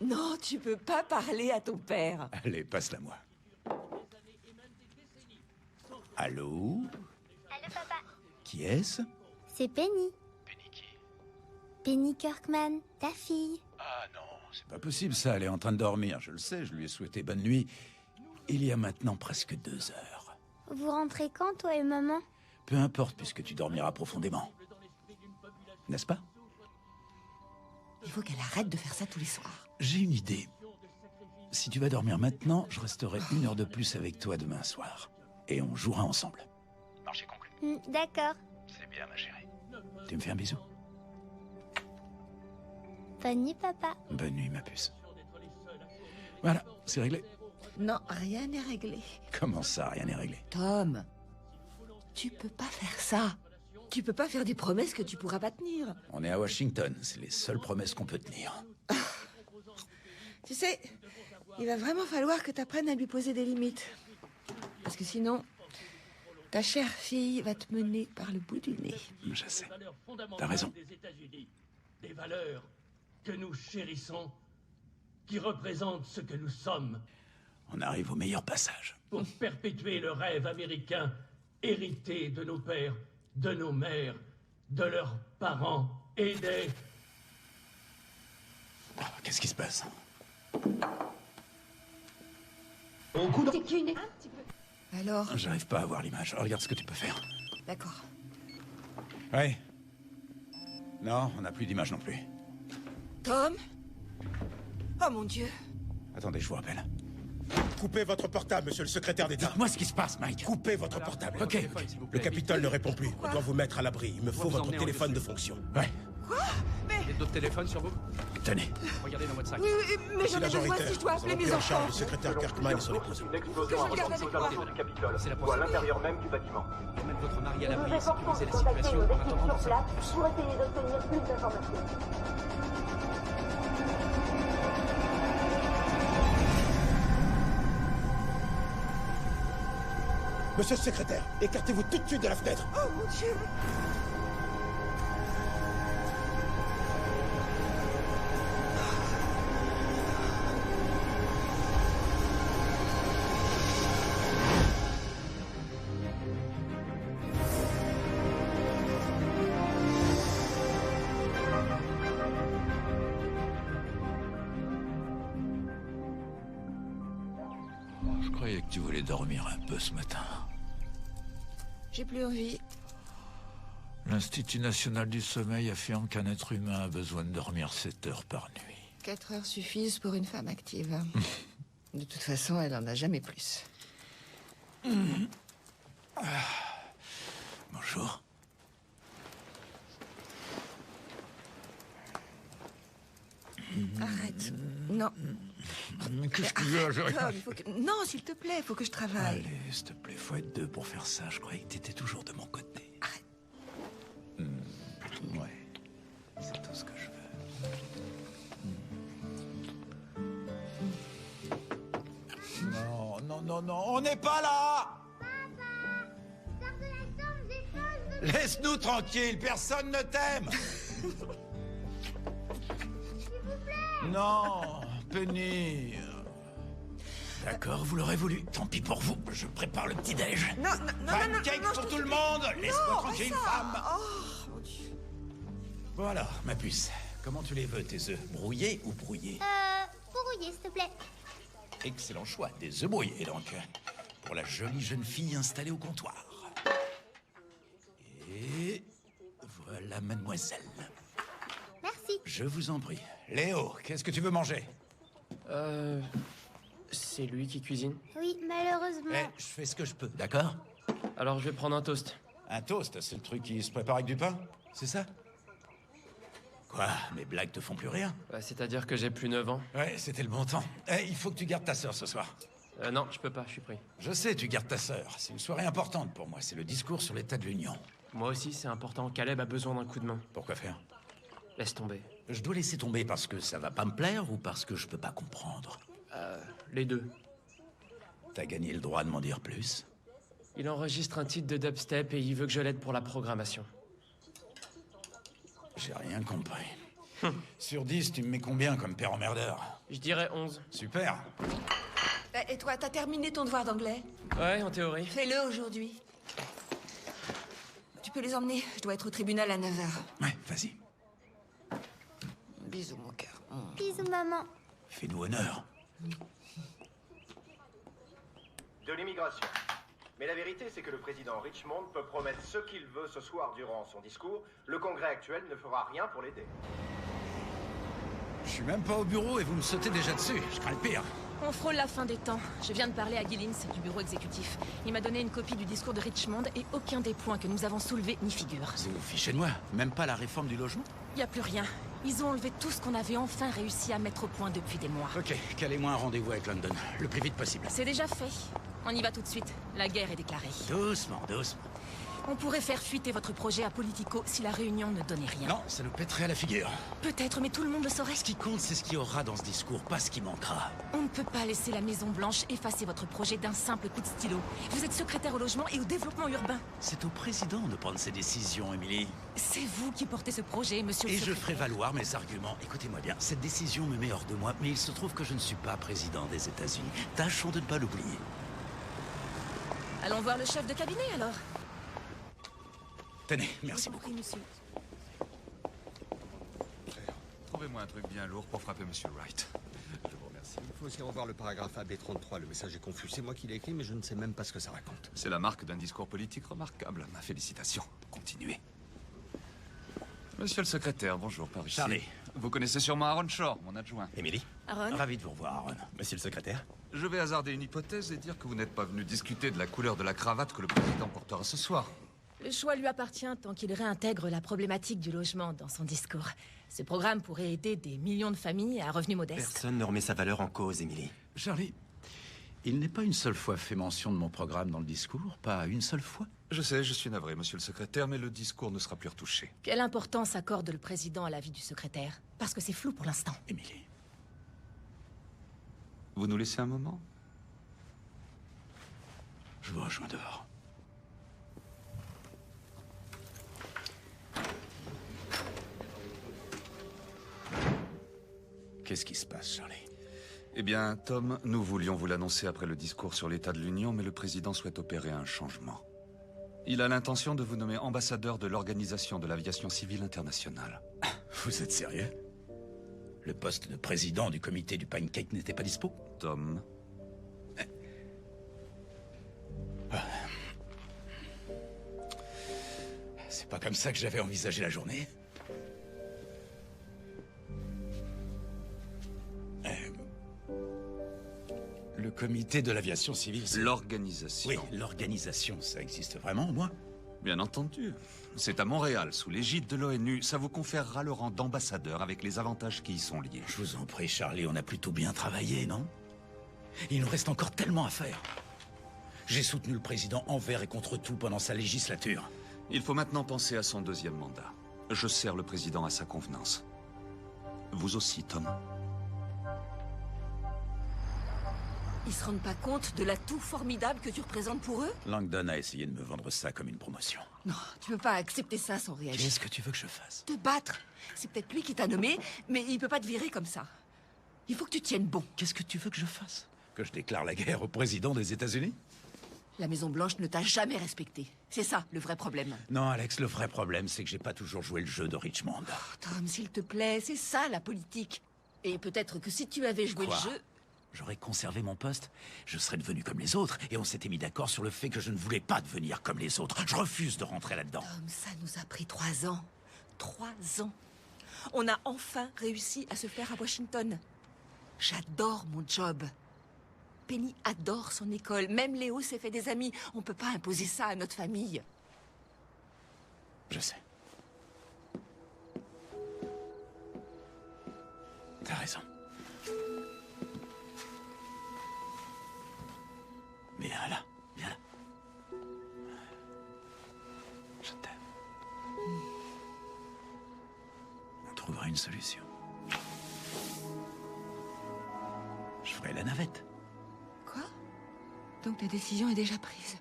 Non, tu peux pas parler à ton père. Allez, passe-la moi. Allô? Allô, papa. Qui est-ce? C'est Penny. Penny qui? Penny Kirkman, ta fille. Ah non, c'est pas possible ça, elle est en train de dormir. Je le sais, je lui ai souhaité bonne nuit. Il y a maintenant presque 2 heures. Vous rentrez quand, toi et maman? Peu importe, puisque tu dormiras profondément. N'est-ce pas? Il faut qu'elle arrête de faire ça tous les soirs. J'ai une idée. Si tu vas dormir maintenant, je resterai 1 heure de plus avec toi demain soir. Et on jouera ensemble. Marché conclu. D'accord. C'est bien, ma chérie. Tu me fais un bisou? Bonne nuit, papa. Bonne nuit, ma puce. Voilà, c'est réglé. Non, rien n'est réglé. Comment ça, rien n'est réglé? Tom, tu peux pas faire ça. Tu peux pas faire des promesses que tu pourras pas tenir. On est à Washington, c'est les seules promesses qu'on peut tenir. Tu sais, il va vraiment falloir que tu apprennes à lui poser des limites. Parce que sinon, ta chère fille va te mener par le bout du nez. Je sais. T'as raison. Des valeurs que nous chérissons, qui représentent ce que nous sommes. On arrive au meilleur passage. Pour perpétuer le rêve américain, hérité de nos pères, de nos mères, de leurs parents et des... Qu'est-ce qui se passe? Alors, J'arrive pas à voir l'image. Regarde ce que tu peux faire. d'accord. Ouais. Non, on n'a plus d'image non plus. Tom? Oh mon Dieu. Attendez, je vous rappelle. Coupez votre portable, monsieur le secrétaire d'État. Dites-moi ce qui se passe, Mike. Coupez votre portable. Ok. Le Capitole ne répond plus. On doit vous mettre à l'abri. Il me faut votre emmener en téléphone de lieu fonction. Ouais, Il y a d'autres téléphones sur vous? tenez. Regardez dans votre sac. Oui, mais j'en ai L'agent besoin Ritter, si je dois nous appeler avons mes pris en enfants. charge le secrétaire Kirkman et son épouse. Une explosion Que je le garde avec moi. du Capitole, C'est la ou à procédure. l'intérieur même du bâtiment. Pour mettre votre mari à l'abri et efforçons sécuriser de la contacter situation nos en équipes attendant sur de place savoir plus. pour essayer d'obtenir plus d'informations. Monsieur le secrétaire, écartez-vous tout de suite de la fenêtre. Oh mon Dieu. Je croyais que tu voulais dormir un peu ce matin. J'ai plus envie. L'Institut national du sommeil affirme qu'un être humain a besoin de dormir 7 heures par nuit. 4 heures suffisent pour une femme active. De toute façon, elle en a jamais plus. Bonjour. Arrête. Non. Qu'est-ce que tu veux, Tom, il faut que... Non, s'il te plaît, il faut que je travaille. Allez, s'il te plaît, faut être 2 pour faire ça. Je croyais que t'étais toujours de mon côté. Arrête. Ouais, c'est tout ce que je veux. Non, non, non, non, on n'est pas là! Laisse-nous tranquille, personne ne t'aime! Non, Penny. D'accord, vous l'aurez voulu. Tant pis pour vous, je prépare le petit-déj. Non, non, non, Pancake non, pour je tout te le prie. monde. Laisse-moi Non, tranquille, pas ça. femme. Oh, mon Dieu. Voilà, ma puce. Comment tu les veux, tes œufs? Brouillés ou brouillés? Brouillé, s'il te plaît. Excellent choix, des œufs brouillés, donc. Pour la jolie jeune fille installée au comptoir. Et voilà, mademoiselle. Merci. Je vous en prie. Léo, qu'est-ce que tu veux manger? C'est lui qui cuisine. Oui, malheureusement. Eh, je fais ce que je peux, d'accord? Alors je vais prendre un toast. Un toast, c'est le truc qui se prépare avec du pain? C'est ça? Quoi? Mes blagues te font plus rien? Bah, c'est-à-dire que j'ai plus 9 ans. Ouais, c'était le bon temps. Eh, il faut que tu gardes ta sœur ce soir. Non, je peux pas, je suis pris. Je sais, tu gardes ta sœur. C'est une soirée importante pour moi. C'est le discours sur l'état de l'Union. Moi aussi, c'est important. Caleb a besoin d'un coup de main. Pourquoi faire? Laisse tomber. Je dois laisser tomber parce que ça va pas me plaire ou parce que je peux pas comprendre? Les deux. T'as gagné le droit de m'en dire plus? Il enregistre un titre de dubstep et il veut que je l'aide pour la programmation. J'ai rien compris. Sur 10, tu me mets combien comme père emmerdeur? Je dirais 11. Super. Et toi, t'as terminé ton devoir d'anglais? Ouais, en théorie. Fais-le aujourd'hui. Tu peux les emmener? Je dois être au tribunal à 9h. Ouais, vas-y. Bisous, mon cœur. Bisous, maman. Fais-nous honneur. De l'immigration. Mais la vérité, c'est que le président Richmond peut promettre ce qu'il veut ce soir durant son discours. Le Congrès actuel ne fera rien pour l'aider. Je suis même pas au bureau et vous me sautez déjà dessus. Je crains le pire. On frôle la fin des temps. Je viens de parler à Gillins du bureau exécutif. Il m'a donné une copie du discours de Richmond et aucun des points que nous avons soulevés n'y figure. Vous vous fichez de moi? Même pas la réforme du logement? Y a plus rien. Ils ont enlevé tout ce qu'on avait enfin réussi à mettre au point depuis des mois. Ok, calez-moi un rendez-vous avec London, le plus vite possible. C'est déjà fait. On y va tout de suite. La guerre est déclarée. Doucement, doucement. On pourrait faire fuiter votre projet à Politico si la réunion ne donnait rien. Non, ça nous pèterait à la figure. Peut-être, mais tout le monde le saurait. Ce qui compte, c'est ce qu'il y aura dans ce discours, pas ce qui manquera. On ne peut pas laisser la Maison-Blanche effacer votre projet d'un simple coup de stylo. Vous êtes secrétaire au logement et au développement urbain. C'est au président de prendre ses décisions, Emily. C'est vous qui portez ce projet, monsieur le Et je secrétaire. ferai valoir mes arguments. Écoutez-moi bien, cette décision me met hors de moi, mais il se trouve que je ne suis pas président des États-Unis. Tâchons de ne pas l'oublier. Allons voir le chef de cabinet, alors. Tenez, merci beaucoup. Monsieur. Trouvez-moi un truc bien lourd pour frapper Monsieur Wright. Je vous remercie. Il faut aussi revoir le paragraphe AB33. Le message est confus. C'est moi qui l'ai écrit, mais je ne sais même pas ce que ça raconte. C'est la marque d'un discours politique remarquable. Ma félicitation. Continuez. Monsieur le secrétaire, bonjour, par ici. Charlie. Vous connaissez sûrement Aaron Shore, mon adjoint. Émilie, Aaron. Ravi de vous revoir, Aaron. monsieur le secrétaire. Je vais hasarder une hypothèse et dire que vous n'êtes pas venu discuter de la couleur de la cravate que le président portera ce soir. Le choix lui appartient tant qu'il réintègre la problématique du logement dans son discours. Ce programme pourrait aider des millions de familles à revenus modestes. Personne ne remet sa valeur en cause, Émilie. Charlie, il n'est pas une seule fois fait mention de mon programme dans le discours, pas une seule fois. Je sais, je suis navré, monsieur le secrétaire, mais le discours ne sera plus retouché. Quelle importance accorde le président à la vie du secrétaire? Parce que c'est flou pour l'instant. Émilie. Vous nous laissez un moment? Je vous rejoins dehors. Qu'est-ce qui se passe, Charlie? Eh bien, Tom, nous voulions vous l'annoncer après le discours sur l'état de l'Union, mais le président souhaite opérer un changement. Il a l'intention de vous nommer ambassadeur de l'Organisation de l'Aviation Civile Internationale. Vous êtes sérieux? Le poste de président du comité du Pancake n'était pas dispo? Tom, C'est pas comme ça que j'avais envisagé la journée. Le comité de l'aviation civile, c'est... l'organisation. Oui, l'organisation, ça existe vraiment, moi? Bien entendu. C'est à Montréal, sous l'égide de l'ONU. Ça vous conférera le rang d'ambassadeur avec les avantages qui y sont liés. Je vous en prie, Charlie, on a plutôt bien travaillé, non? Il nous reste encore tellement à faire. J'ai soutenu le président envers et contre tout pendant sa législature. Il faut maintenant penser à son deuxième mandat. Je sers le président à sa convenance. Vous aussi, Tom. Ils se rendent pas compte de l'atout formidable que tu représentes pour eux? Langdon a essayé de me vendre ça comme une promotion. Non, tu peux pas accepter ça sans réagir. Qu'est-ce que tu veux que je fasse? Te battre. C'est peut-être lui qui t'a nommé, mais il peut pas te virer comme ça. Il faut que tu tiennes bon. Qu'est-ce que tu veux que je fasse? Que je déclare la guerre au président des États-Unis? La Maison-Blanche ne t'a jamais respecté. C'est ça, le vrai problème. Non, Alex, le vrai problème, c'est que j'ai pas toujours joué le jeu de Richmond. Tom, s'il te plaît, c'est ça, la politique. Et peut-être que si tu avais joué Quoi? le jeu... J'aurais conservé mon poste, je serais devenu comme les autres, et on s'était mis d'accord sur le fait que je ne voulais pas devenir comme les autres. Je refuse de rentrer là-dedans. Tom, ça nous a pris 3 ans. 3 ans. On a enfin réussi à se faire à Washington. J'adore mon job. Penny adore son école. Même Léo s'est fait des amis. On peut pas imposer ça à notre famille. Je sais. T'as raison. Viens là, viens là. Je t'aime. On trouvera une solution. Je ferai la navette. Quoi? Donc ta décision est déjà prise.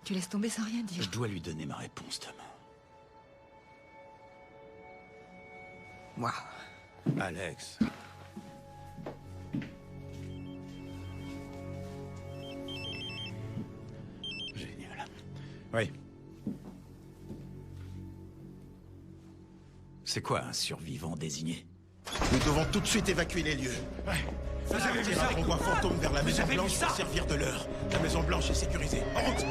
Tu laisses tomber sans rien dire. Je dois lui donner ma réponse demain. Moi. Alex. Génial. Oui. C'est quoi un survivant désigné? Nous devons tout de suite évacuer les lieux. Ouais. Vous avez vu ça? On voit fantôme vers la Maison Blanche pour servir de l'heure. La Maison Blanche est sécurisée. En route!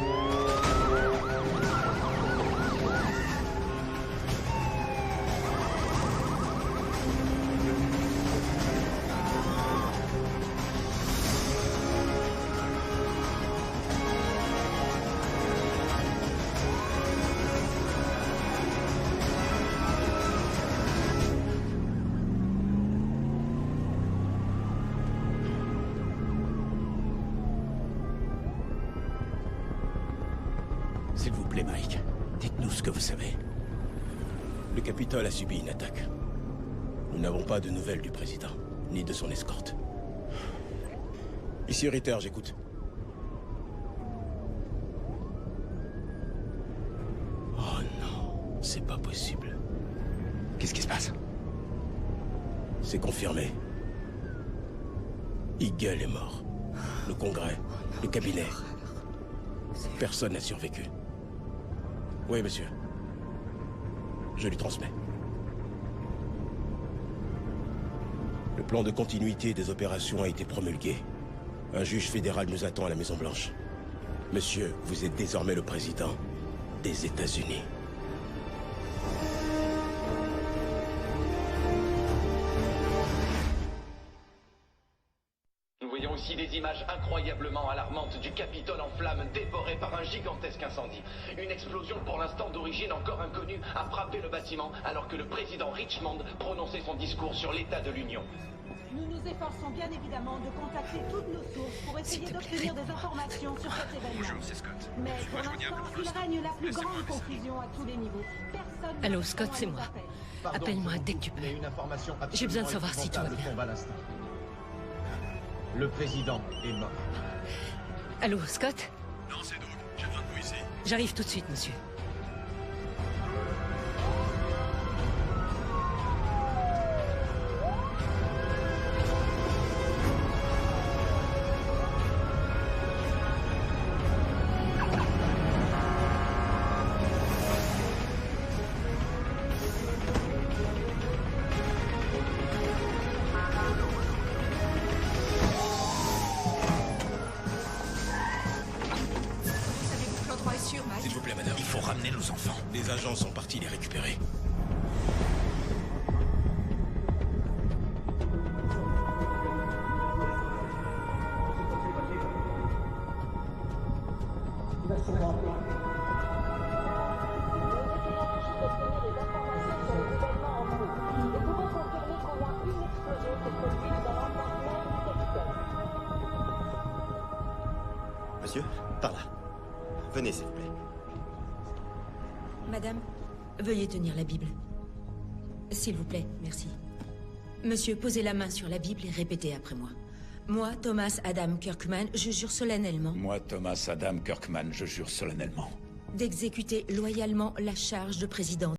S'il vous plaît, Mike, dites-nous ce que vous savez. Le Capitole a subi une attaque. Nous n'avons pas de nouvelles du président, ni de son escorte. Ici Ritter, j'écoute. Oh non, c'est pas possible. Qu'est-ce qui se passe? C'est confirmé. Eagle est mort. Le Congrès, le cabinet. Personne n'a survécu. Oui, monsieur. Je lui transmets. Le plan de continuité des opérations a été promulgué. Un juge fédéral nous attend à la Maison-Blanche. Monsieur, vous êtes désormais le président des États-Unis. Nous voyons aussi des images incroyablement alarmantes du Capitole en flammes dévoré par un gigantesque incendie. Une explosion pour l'instant d'origine encore inconnue a frappé le bâtiment alors que le président Richmond prononçait son discours sur l'état de l'Union. Nous nous efforçons bien évidemment de contacter toutes nos sources pour essayer d'obtenir des informations sur cet événement. Bonjour, c'est Scott. Mais pour l'instant, il règne la plus grande confusion à tous les niveaux. Personne ne Allô, répond Scott, à c'est nos moi. appels. Appelle-moi dès que tu peux. J'ai besoin de savoir si tout va bien. Le président est mort. Allô, Scott? Non, c'est Doug. J'ai besoin de vous ici. J'arrive tout de suite, monsieur. S'il vous plaît, madame. Il faut ramener nos enfants. Les agents sont partis les récupérer. Monsieur, par là. Venez, s'il vous plaît. Madame, veuillez tenir la Bible. S'il vous plaît, merci. Monsieur, posez la main sur la Bible et répétez après moi. Moi, Thomas Adam Kirkman, je jure solennellement... Moi, Thomas Adam Kirkman, je jure solennellement. d'exécuter loyalement la charge de président